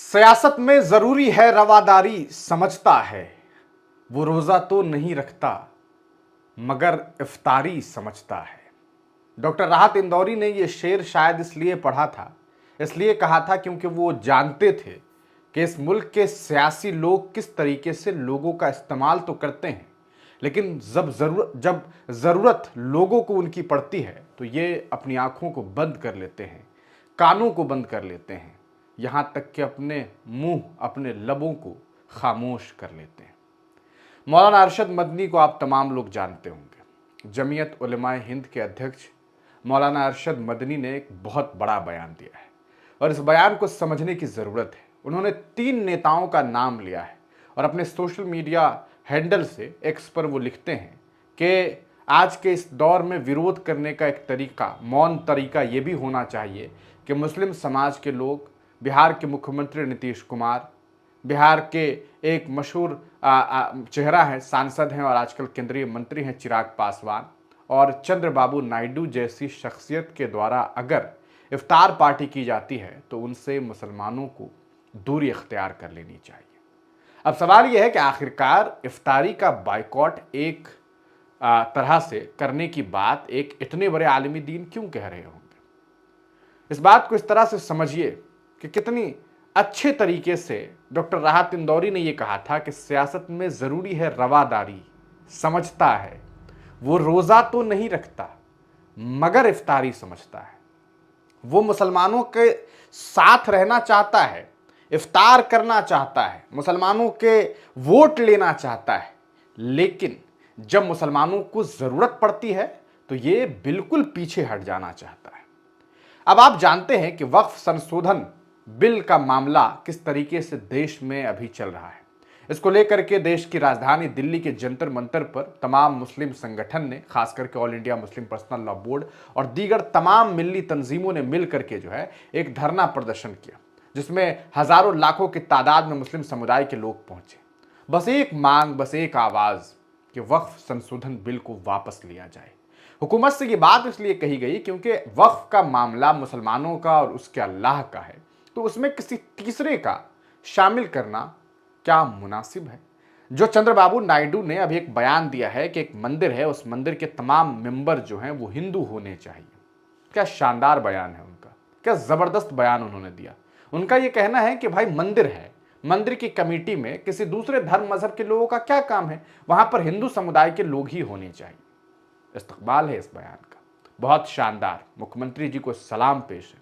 सियासत में जरूरी है रवादारी समझता है। वो रोजा तो नहीं रखता मगर इफ्तारी समझता है। डॉक्टर राहत इंदौरी ने यह शेर शायद इसलिए पढ़ा था, इसलिए कहा था क्योंकि वो जानते थे कि इस मुल्क के सियासी लोग किस तरीके से लोगों का इस्तेमाल तो करते हैं, लेकिन जब ज़रूरत लोगों को उनकी पड़ती है तो ये अपनी आंखों को बंद कर लेते हैं, कानों को बंद कर लेते हैं, यहां तक कि अपने मुंह, अपने लबों को खामोश कर लेते हैं। मौलाना अरशद मदनी को आप तमाम लोग जानते होंगे। जमीयत उलमाए हिंद के अध्यक्ष मौलाना अरशद मदनी ने एक बहुत बड़ा बयान दिया है और इस बयान को समझने की ज़रूरत है। उन्होंने 3 नेताओं का नाम लिया है और अपने सोशल मीडिया हैंडल से एक्स पर वो लिखते हैं कि आज के इस दौर में विरोध करने का एक तरीका, मौन तरीका ये भी होना चाहिए कि मुस्लिम समाज के लोग, बिहार के मुख्यमंत्री नीतीश कुमार, बिहार के एक मशहूर चेहरा है, सांसद हैं और आजकल केंद्रीय मंत्री हैं चिराग पासवान, और चंद्रबाबू नायडू जैसी शख्सियत के द्वारा अगर इफ्तार पार्टी की जाती है तो उनसे मुसलमानों को दूरी इख्तियार कर लेनी चाहिए। अब सवाल यह है कि आखिरकार इफ्तारी का बाइकॉट एक तरह से करने की बात एक इतने बड़े आलमी दीन क्यों कह रहे होंगे? इस बात को इस तरह से समझिए कि कितनी अच्छे तरीके से डॉक्टर राहत इंदौरी ने यह कहा था कि सियासत में जरूरी है रवादारी समझता है। वो रोजा तो नहीं रखता मगर इफ्तारी समझता है। वो मुसलमानों के साथ रहना चाहता है, इफ्तार करना चाहता है, मुसलमानों के वोट लेना चाहता है, लेकिन जब मुसलमानों को जरूरत पड़ती है तो ये बिल्कुल पीछे हट जाना चाहता है। अब आप जानते हैं कि वक्फ संशोधन बिल का मामला किस तरीके से देश में अभी चल रहा है। इसको लेकर के देश की राजधानी दिल्ली के जंतर मंतर पर तमाम मुस्लिम संगठन ने, खास करके all India Muslim personal law board और दीगर तमाम मिल्ली तंजीमों ने मिल करके जो है एक धरना प्रदर्शन किया, जिसमें हजारों लाखों की तादाद में मुस्लिम समुदाय के लोग पहुंचे। बस एक मांग, बस एक आवाज कि वक्फ संशोधन बिल को वापस लिया जाए। हुकूमत से ये बात इसलिए कही गई क्योंकि वक्फ का मामला मुसलमानों का और उसके अल्लाह का है, तो उसमें किसी तीसरे का शामिल करना क्या मुनासिब है? जो चंद्रबाबू नायडू ने अभी एक बयान दिया है कि एक मंदिर है, उस मंदिर के तमाम मेंबर जो हैं वो हिंदू होने चाहिए। क्या शानदार बयान है उनका, क्या जबरदस्त बयान उन्होंने दिया। उनका ये कहना है कि भाई मंदिर है, मंदिर की कमेटी में किसी दूसरे धर्म मजहब के लोगों का क्या काम है, वहां पर हिंदू समुदाय के लोग ही होने चाहिए। इस्तकबाल है इस बयान का, बहुत शानदार। मुख्यमंत्री जी को सलाम पेश है।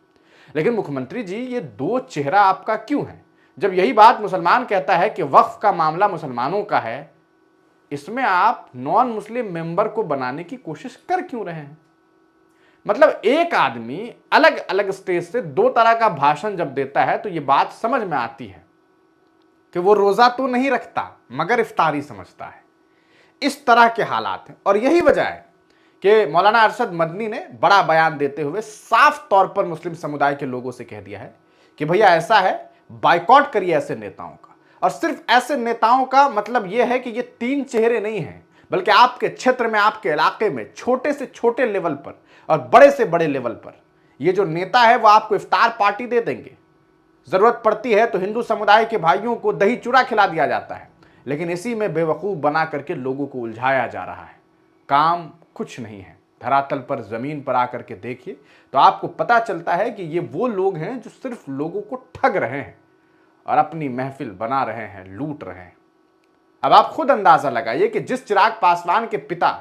लेकिन मुख्यमंत्री जी, ये दो चेहरा आपका क्यों है? जब यही बात मुसलमान कहता है कि वक्फ का मामला मुसलमानों का है, इसमें आप नॉन मुस्लिम मेंबर को बनाने की कोशिश कर क्यों रहे हैं? मतलब एक आदमी अलग अलग स्टेज से दो तरह का भाषण जब देता है तो ये बात समझ में आती है कि वो रोजा तो नहीं रखता मगर इफ्तारी समझता है। इस तरह के हालात हैं और यही वजह है कि मौलाना अरशद मदनी ने बड़ा बयान देते हुए साफ तौर पर मुस्लिम समुदाय के लोगों से कह दिया है कि भैया ऐसा है, बाइकॉट करिए ऐसे नेताओं का। और सिर्फ ऐसे नेताओं का मतलब यह है कि ये 3 चेहरे नहीं हैं, बल्कि आपके क्षेत्र में, आपके इलाके में छोटे से छोटे लेवल पर और बड़े से बड़े लेवल पर ये जो नेता है वो आपको इफ्तार पार्टी दे देंगे। जरूरत पड़ती है तो हिंदू समुदाय के भाइयों को दही चूड़ा खिला दिया जाता है, लेकिन इसी में बेवकूफ बना करके लोगों को उलझाया जा रहा है। काम कुछ नहीं है। धरातल पर, जमीन पर आकर के देखिए तो आपको पता चलता है कि ये वो लोग हैं जो सिर्फ लोगों को ठग रहे हैं और अपनी महफिल बना रहे हैं, लूट रहे हैं। अब आप खुद अंदाजा लगाइए कि जिस चिराग पासवान के पिता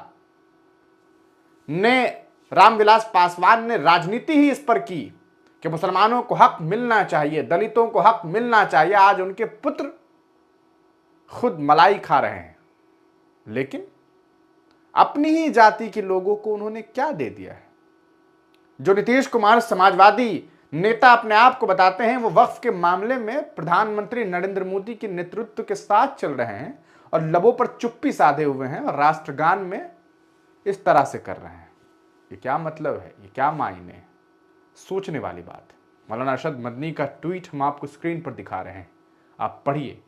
ने, रामविलास पासवान ने, राजनीति ही इस पर की कि मुसलमानों को हक मिलना चाहिए, दलितों को हक मिलना चाहिए, आज उनके पुत्र खुद मलाई खा रहे हैं। लेकिन अपनी ही जाति के लोगों को उन्होंने क्या दे दिया है? जो नीतीश कुमार समाजवादी नेता अपने आप को बताते हैं, वो वक्फ के मामले में प्रधानमंत्री नरेंद्र मोदी के नेतृत्व के साथ चल रहे हैं और लबों पर चुप्पी साधे हुए हैं और राष्ट्रगान में इस तरह से कर रहे हैं। ये क्या मतलब है? ये क्या मायने है? सोचने वाली बात है। मौलाना अरशद मदनी का ट्वीट हम आपको स्क्रीन पर दिखा रहे हैं, आप पढ़िए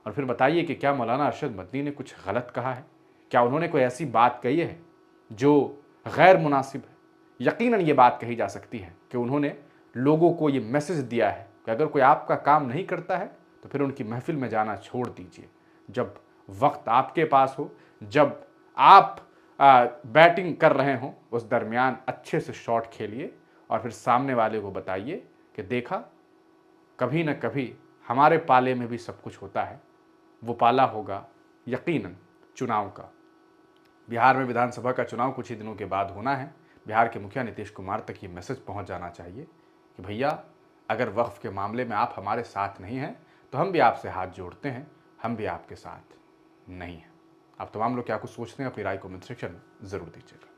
और फिर बताइए कि क्या मौलाना अरशद मदनी ने कुछ गलत कहा है? क्या उन्होंने कोई ऐसी बात कही है जो गैर मुनासिब है? यकीनन ये बात कही जा सकती है कि उन्होंने लोगों को ये मैसेज दिया है कि अगर कोई आपका काम नहीं करता है तो फिर उनकी महफिल में जाना छोड़ दीजिए। जब वक्त आपके पास हो, जब आप बैटिंग कर रहे हों, उस दरमियान अच्छे से शॉट खेलिए और फिर सामने वाले को बताइए कि देखा, कभी न कभी हमारे पाले में भी सब कुछ होता है। वो पाला होगा यकीनन चुनाव का। बिहार में विधानसभा का चुनाव कुछ ही दिनों के बाद होना है। बिहार के मुखिया नीतीश कुमार तक ये मैसेज पहुंच जाना चाहिए कि भैया, अगर वक्फ के मामले में आप हमारे साथ नहीं हैं तो हम भी आपसे हाथ जोड़ते हैं, हम भी आपके साथ नहीं हैं। आप तमाम लोग क्या कुछ सोचते हैं, अपनी राय कमेंट सेक्शन में ज़रूर दीजिएगा।